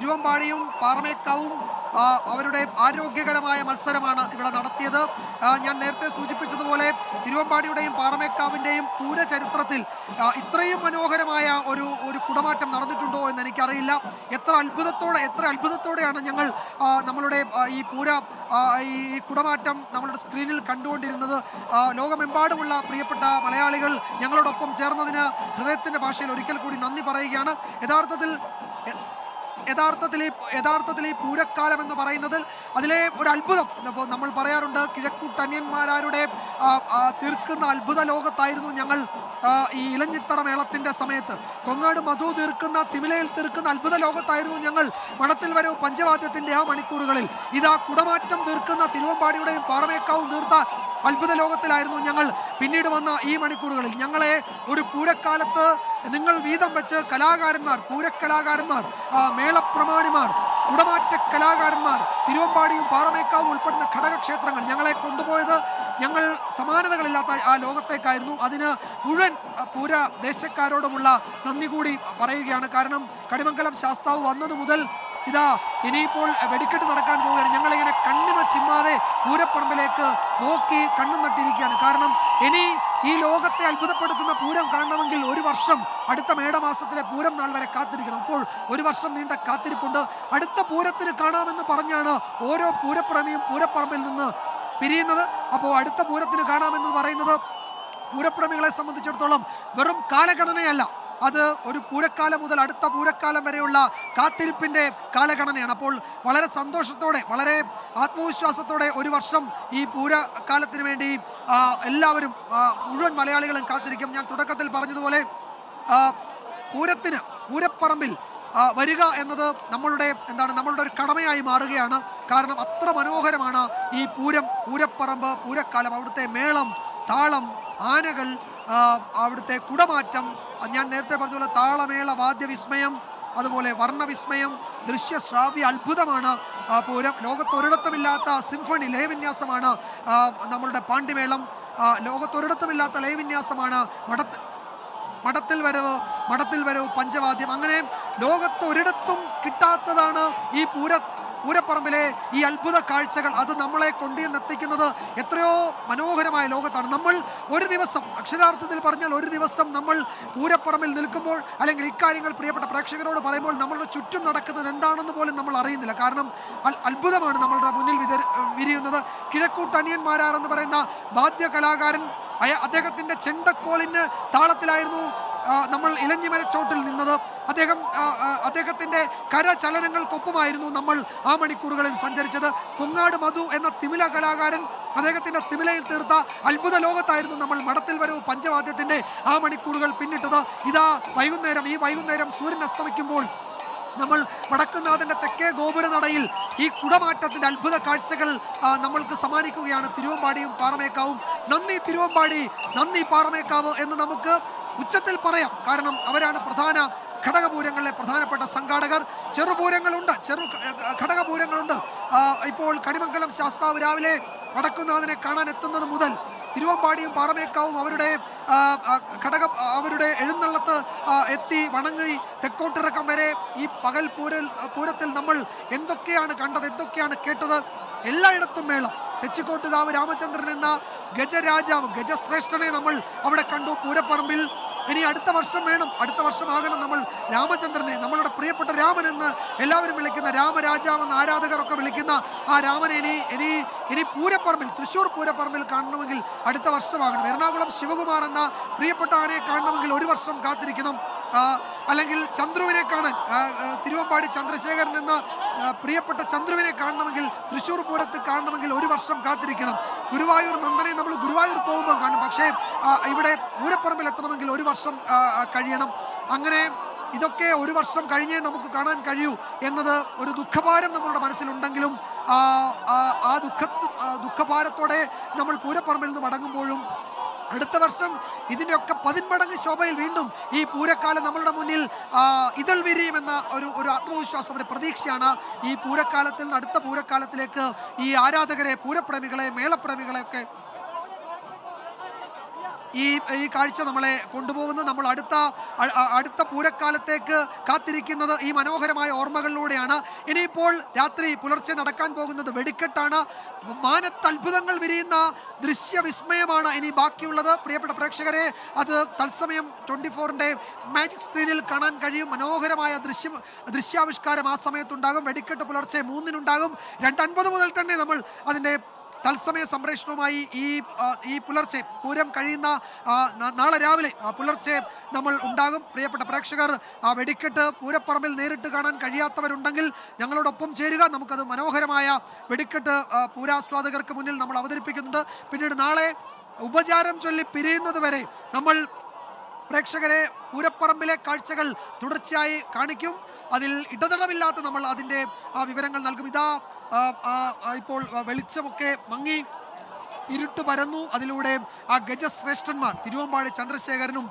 തിരുവമ്പാടിയും പാറമേക്കാവും അവരുടെ ആരോഗ്യകരമായ മത്സരമാണ് ഇവിടെ നടത്തിയത്. ഞാൻ നേരത്തെ സൂചിപ്പിച്ചതുപോലെ തിരുവമ്പാടിയുടെയും പാറമേക്കാവിൻ്റെയും പൂര ചരിത്രത്തിൽ ഇത്രയും മനോഹരമായ ഒരു കുടമാറ്റം നടന്നിട്ടുണ്ടോ എന്ന് എനിക്കറിയില്ല. എത്ര അത്ഭുതത്തോടെയാണ് ഞങ്ങൾ നമ്മളുടെ ഈ പൂര ഈ കുടമാറ്റം നമ്മളുടെ സ്ക്രീനിൽ കണ്ടുകൊണ്ടിരുന്നത്. ലോകമെമ്പാടുമുള്ള പ്രിയപ്പെട്ട മലയാളികൾ ഞങ്ങളോടൊപ്പം ചേർന്നതിന് ഹൃദയത്തിൻ്റെ ഭാഷയിൽ ഒരിക്കൽ കൂടി നന്ദി പറയുകയാണ്. യഥാർത്ഥത്തിൽ ഈ പൂരക്കാലം എന്ന് പറയുന്നതിൽ അതിലെ ഒരു അത്ഭുതം നമ്മൾ പറയാറുണ്ട്. കിഴക്കൂട്ടന്യന്മാരുടെ തീർക്കുന്ന അത്ഭുത ലോകത്തായിരുന്നു ഞങ്ങൾ ഈ ഇലഞ്ഞിത്തറ മേളത്തിൻ്റെ സമയത്ത്. കൊങ്ങാട് മധു തീർക്കുന്ന തിമിലയിൽ തീർക്കുന്ന അത്ഭുത ലോകത്തായിരുന്നു ഞങ്ങൾ മഠത്തിൽ വരവ് പഞ്ചവാദ്യത്തിൻ്റെ ആ മണിക്കൂറുകളിൽ. ഇതാ കുടമാറ്റം തീർക്കുന്ന തിരുവമ്പാടിയുടെയും പാറമേക്കാവും തീർത്ത അത്ഭുത ലോകത്തിലായിരുന്നു ഞങ്ങൾ പിന്നീട് വന്ന ഈ മണിക്കൂറുകളിൽ. ഞങ്ങളെ ഒരു പൂരക്കാലത്ത് നിങ്ങൾ വീതം വെച്ച് കലാകാരന്മാർ, പൂരക്കലാകാരന്മാർ, മേളപ്രമാണിമാർ, കുടമാറ്റ കലാകാരന്മാർ, തിരുവമ്പാടിയും പാറമേക്കാവും ഉൾപ്പെടുന്ന ഘടകക്ഷേത്രങ്ങൾ ഞങ്ങളെ കൊണ്ടുപോയത് ഞങ്ങൾ സമാനതകളില്ലാത്ത ആ ലോകത്തേക്കായിരുന്നു. അതിന് മുഴുവൻ പൂര ദേശക്കാരോടുമുള്ള നന്ദി കൂടി പറയുകയാണ്. കാരണം കണിമംഗലം ശാസ്താവ് വന്നത് മുതൽ ഇതാ ഇനിയിപ്പോൾ വെടിക്കെട്ട് നടക്കാൻ പോവുകയാണ്. ഞങ്ങളിങ്ങനെ കണ്ണിമ ചിമ്മാതെ പൂരപ്പറമ്പിലേക്ക് നോക്കി കണ്ണും നട്ടിരിക്കുകയാണ്. കാരണം ഇനി ഈ ലോകത്തെ അത്ഭുതപ്പെടുത്തുന്ന പൂരം കാണണമെങ്കിൽ ഒരു വർഷം, അടുത്ത മേടമാസത്തിലെ പൂരം നാൾ വരെ കാത്തിരിക്കണം. അപ്പോൾ ഒരു വർഷം നീണ്ട കാത്തിരിപ്പുണ്ട്. അടുത്ത പൂരത്തിന് കാണാമെന്ന് പറഞ്ഞാണ് ഓരോ പൂരപ്രേമിയും പൂരപ്പറമ്പിൽ നിന്ന് പിരിയുന്നത്. അപ്പോൾ അടുത്ത പൂരത്തിന് കാണാമെന്ന് പറയുന്നത് പൂരപ്രേമികളെ സംബന്ധിച്ചിടത്തോളം വെറും കാലഗണനയല്ല, അത് ഒരു പൂരക്കാലം മുതൽ അടുത്ത പൂരക്കാലം വരെയുള്ള കാത്തിരിപ്പിൻ്റെ കാലഗണനയാണ്. അപ്പോൾ വളരെ സന്തോഷത്തോടെ, വളരെ ആത്മവിശ്വാസത്തോടെ ഒരു വർഷം ഈ പൂരക്കാലത്തിന് വേണ്ടി എല്ലാവരും, മുഴുവൻ മലയാളികളും കാത്തിരിക്കും. ഞാൻ തുടക്കത്തിൽ പറഞ്ഞതുപോലെ പൂരപ്പറമ്പിൽ വരിക എന്നത് നമ്മളുടെ ഒരു കടമയായി മാറുകയാണ്. കാരണം അത്ര മനോഹരമാണ് ഈ പൂരപ്പറമ്പ്, പൂരക്കാലം. അവിടുത്തെ മേളം, താളം, ആനകൾ, അവിടുത്തെ കുടമാറ്റം, ഞാൻ നേരത്തെ പറഞ്ഞതുപോലെ താളമേള വാദ്യവിസ്മയം, അതുപോലെ വർണ്ണവിസ്മയം, ദൃശ്യശ്രാവ്യ അത്ഭുതമാണ് പൂരം. ലോകത്തൊരിടത്തുമില്ലാത്ത സിംഫണി ലയവിന്യാസമാണ് നമ്മളുടെ പാണ്ടിമേളം. ലോകത്തൊരിടത്തുമില്ലാത്ത ലയവിന്യാസമാണ് മഠത്തിൽ വരവ് പഞ്ചവാദ്യം. അങ്ങനെ ലോകത്തൊരിടത്തും കിട്ടാത്തതാണ് ഈ പൂരപ്പറമ്പിലെ ഈ അത്ഭുത കാഴ്ചകൾ. അത് നമ്മളെ കൊണ്ടുവന്നെത്തിക്കുന്നത് എത്രയോ മനോഹരമായ ലോകത്താണ്. നമ്മൾ ഒരു ദിവസം, അക്ഷരാർത്ഥത്തിൽ പറഞ്ഞാൽ ഒരു ദിവസം നമ്മൾ പൂരപ്പറമ്പിൽ നിൽക്കുമ്പോൾ, അല്ലെങ്കിൽ ഇക്കാര്യങ്ങൾ പ്രിയപ്പെട്ട പ്രേക്ഷകരോട് പറയുമ്പോൾ നമ്മളുടെ ചുറ്റും നടക്കുന്നത് എന്താണെന്ന് പോലും നമ്മൾ അറിയുന്നില്ല. കാരണം അത്ഭുതമാണ് നമ്മളുടെ മുന്നിൽ വിരിയുന്നത്. കിഴക്കൂട്ടനിയന്മാരാരെന്ന് പറയുന്ന വാദ്യ കലാകാരൻ, അദ്ദേഹത്തിൻ്റെ ചെണ്ടക്കോളിന് താളത്തിലായിരുന്നു നമ്മൾ ഇലഞ്ഞിമരച്ചോട്ടിൽ നിന്നത്. അദ്ദേഹത്തിൻ്റെ കരചലനങ്ങൾക്കൊപ്പമായിരുന്നു നമ്മൾ ആ മണിക്കൂറുകളിൽ സഞ്ചരിച്ചത്. കൊങ്ങാട് മധു എന്ന തിമില കലാകാരൻ അദ്ദേഹത്തിൻ്റെ തിമിലയിൽ തീർത്ത അത്ഭുത ലോകത്തായിരുന്നു നമ്മൾ മഠത്തിൽ വരവ് പഞ്ചവാദ്യത്തിൻ്റെ ആ മണിക്കൂറുകൾ പിന്നിട്ടത്. ഇതാ ഈ വൈകുന്നേരം സൂര്യൻ അസ്തമിക്കുമ്പോൾ നമ്മൾ വടക്കുന്നാഥൻ്റെ തെക്കേ ഗോപുരനടയിൽ ഈ കുടമാറ്റത്തിൻ്റെ അത്ഭുത കാഴ്ചകൾ നമ്മൾക്ക് സമ്മാനിക്കുകയാണ് തിരുവമ്പാടിയും പാറമേക്കാവും. നന്ദി തിരുവമ്പാടി, നന്ദി പാറമേക്കാവ് എന്ന് നമുക്ക് ഉച്ചത്തിൽ പറയാം. കാരണം അവരാണ് പ്രധാന ഘടകപൂരങ്ങളിലെ പ്രധാനപ്പെട്ട സംഘാടകർ. ചെറുപൂരങ്ങളുണ്ട്, ഘടകപൂരങ്ങളുണ്ട്. ഇപ്പോൾ കണിമംഗലം ശാസ്താവ് രാവിലെ വടക്കുന്നാഥനെ കാണാൻ എത്തുന്നത് മുതൽ തിരുവമ്പാടിയും പാറമേക്കാവും അവരുടെ എഴുന്നള്ളത്ത് എത്തി വണങ്ങി തെക്കോട്ടിറക്കം വരെ ഈ പകൽ പൂരത്തിൽ നമ്മൾ എന്തൊക്കെയാണ് കണ്ടത്, എന്തൊക്കെയാണ് കേട്ടത്. എല്ലായിടത്തും മേളം. തെച്ചിക്കോട്ടുകാവ് രാമചന്ദ്രൻ എന്ന ഗജരാജാവ്, ഗജശ്രേഷ്ഠനെ നമ്മൾ അവിടെ കണ്ടു പൂരപ്പറമ്പിൽ. ഇനി അടുത്ത വർഷമാകണം നമ്മൾ രാമചന്ദ്രനെ, നമ്മളുടെ പ്രിയപ്പെട്ട രാമൻ എന്ന് എല്ലാവരും വിളിക്കുന്ന, രാമരാജാവെന്ന് ആരാധകരൊക്കെ വിളിക്കുന്ന ആ രാമനെ ഇനി പൂരപ്പറമ്പിൽ, തൃശ്ശൂർ പൂരപ്പറമ്പിൽ കാണണമെങ്കിൽ അടുത്ത വർഷമാകണം. എറണാകുളം ശിവകുമാർ എന്ന പ്രിയപ്പെട്ട ആനയെ കാണണമെങ്കിൽ ഒരു വർഷം കാത്തിരിക്കണം. അല്ലെങ്കിൽ ചന്ദ്രുവിനെ കാണാൻ, തിരുവമ്പാടി ചന്ദ്രശേഖരൻ എന്ന പ്രിയപ്പെട്ട ചന്ദ്രുവിനെ കാണണമെങ്കിൽ, തൃശ്ശൂർ പൂരത്ത് കാണണമെങ്കിൽ ഒരു വർഷം കാത്തിരിക്കണം. ഗുരുവായൂർ നന്ദനെ നമ്മൾ ഗുരുവായൂർ പോകുമ്പോൾ കാണും. പക്ഷേ ഇവിടെ പൂരപ്പറമ്പിൽ എത്തണമെങ്കിൽ ഒരു വർഷം കഴിയണം. അങ്ങനെ ഇതൊക്കെ ഒരു വർഷം കഴിഞ്ഞേ നമുക്ക് കാണാൻ കഴിയൂ എന്നത് ഒരു ദുഃഖഭാരം നമ്മളുടെ മനസ്സിലുണ്ടെങ്കിലും ആ ദുഃഖഭാരത്തോടെ നമ്മൾ പൂരപ്പറമ്പിൽ നിന്ന് മടങ്ങുമ്പോഴും അടുത്ത വർഷം ഇതിൻ്റെയൊക്കെ 10 മടങ്ങ് ശോഭയിൽ വീണ്ടും ഈ പൂരക്കാലം നമ്മളുടെ മുന്നിൽ ഇതൾ വിരിയുമെന്ന ഒരു ആത്മവിശ്വാസം, ഒരു പ്രതീക്ഷയാണ് ഈ പൂരക്കാലത്തിൽ നിന്ന് അടുത്ത പൂരക്കാലത്തിലേക്ക് ഈ ആരാധകരെ, പൂരപ്രേമികളെ, മേളപ്രേമികളെയൊക്കെ ഈ ഈ കാഴ്ച നമ്മളെ കൊണ്ടുപോകുന്നത്. നമ്മൾ അടുത്ത പൂരക്കാലത്തേക്ക് കാത്തിരിക്കുന്നത് ഈ മനോഹരമായ ഓർമ്മകളിലൂടെയാണ്. ഇനിയിപ്പോൾ രാത്രി പുലർച്ചെ നടക്കാൻ പോകുന്നത് വെടിക്കെട്ടാണ്. മാനത്ത് അത്ഭുതങ്ങൾ വിരിയുന്ന ദൃശ്യവിസ്മയമാണ് ഇനി ബാക്കിയുള്ളത്. പ്രിയപ്പെട്ട പ്രേക്ഷകരെ, അത് തത്സമയം 24ന്റെ മാജിക് സ്ക്രീനിൽ കാണാൻ കഴിയും. മനോഹരമായ ദൃശ്യാവിഷ്കാരം ആ സമയത്തുണ്ടാകും. വെടിക്കെട്ട് പുലർച്ചെ 3-നുണ്ടാകും. 2:50 മുതൽ തന്നെ നമ്മൾ അതിൻ്റെ തത്സമയ സംപ്രേഷണവുമായി ഈ പുലർച്ചെ പൂരം കഴിയുന്ന നാളെ രാവിലെ പുലർച്ചെ നമ്മൾ ഉണ്ടാകും. പ്രിയപ്പെട്ട പ്രേക്ഷകർ, ആ വെടിക്കെട്ട് പൂരപ്പറമ്പിൽ നേരിട്ട് കാണാൻ കഴിയാത്തവരുണ്ടെങ്കിൽ ഞങ്ങളോടൊപ്പം ചേരുക. നമുക്കത് മനോഹരമായ വെടിക്കെട്ട് പൂരാസ്വാദകർക്ക് മുന്നിൽ നമ്മൾ അവതരിപ്പിക്കുന്നുണ്ട്. പിന്നീട് നാളെ ഉപചാരം ചൊല്ലി പിരിയുന്നത് വരെ നമ്മൾ പ്രേക്ഷകരെ പൂരപ്പറമ്പിലെ കാഴ്ചകൾ തുടർച്ചയായി കാണിക്കും. അതിൽ ഇടതടവില്ലാത്ത നമ്മൾ അതിൻ്റെ വിവരങ്ങൾ നൽകും. ഇതാ ഇപ്പോൾ വെളിച്ചമൊക്കെ മങ്ങി ഇരുട്ട് പരന്നു. അതിലൂടെ ആ ഗജശ്രേഷ്ഠന്മാർ തിരുവമ്പാടി ചന്ദ്രശേഖരനും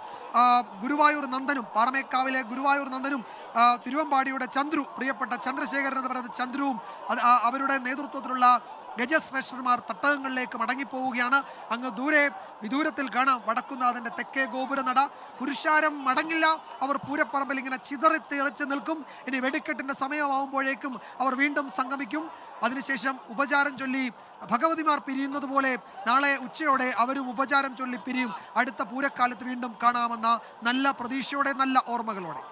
ഗുരുവായൂർ നന്ദനും, പാറമേക്കാവിലെ ഗുരുവായൂർ നന്ദനും തിരുവമ്പാടിയുടെ ചന്ദ്രു, പ്രിയപ്പെട്ട ചന്ദ്രശേഖരൻ എന്ന് പറയുന്ന ചന്ദ്രുവും അവരുടെ നേതൃത്വത്തിലുള്ള ഗജശ്രേഷ്ഠന്മാർ തട്ടകങ്ങളിലേക്ക് മടങ്ങിപ്പോവുകയാണ്. അങ്ങ് വിദൂരത്തിൽ കാണാം വടക്കുന്നാഥന്റെ തെക്കേ ഗോപുരനട. പുരുഷാരം മടങ്ങില്ല. അവർ പൂരപ്പറമ്പിൽ ഇങ്ങനെ ചിതറിത്തിറച്ച് നിൽക്കും. ഇനി വെടിക്കെട്ടിന്റെ സമയമാവുമ്പോഴേക്കും അവർ വീണ്ടും സംഗമിക്കും. അതിനുശേഷം ഉപചാരം ചൊല്ലി ഭഗവതിമാർ പിരിയുന്നത് പോലെ നാളെ ഉച്ചയോടെ അവരും ഉപചാരം ചൊല്ലി പിരിയും. അടുത്ത പൂരക്കാലത്ത് വീണ്ടും കാണാമെന്ന നല്ല പ്രതീക്ഷയോടെ, നല്ല ഓർമ്മകളോടെ.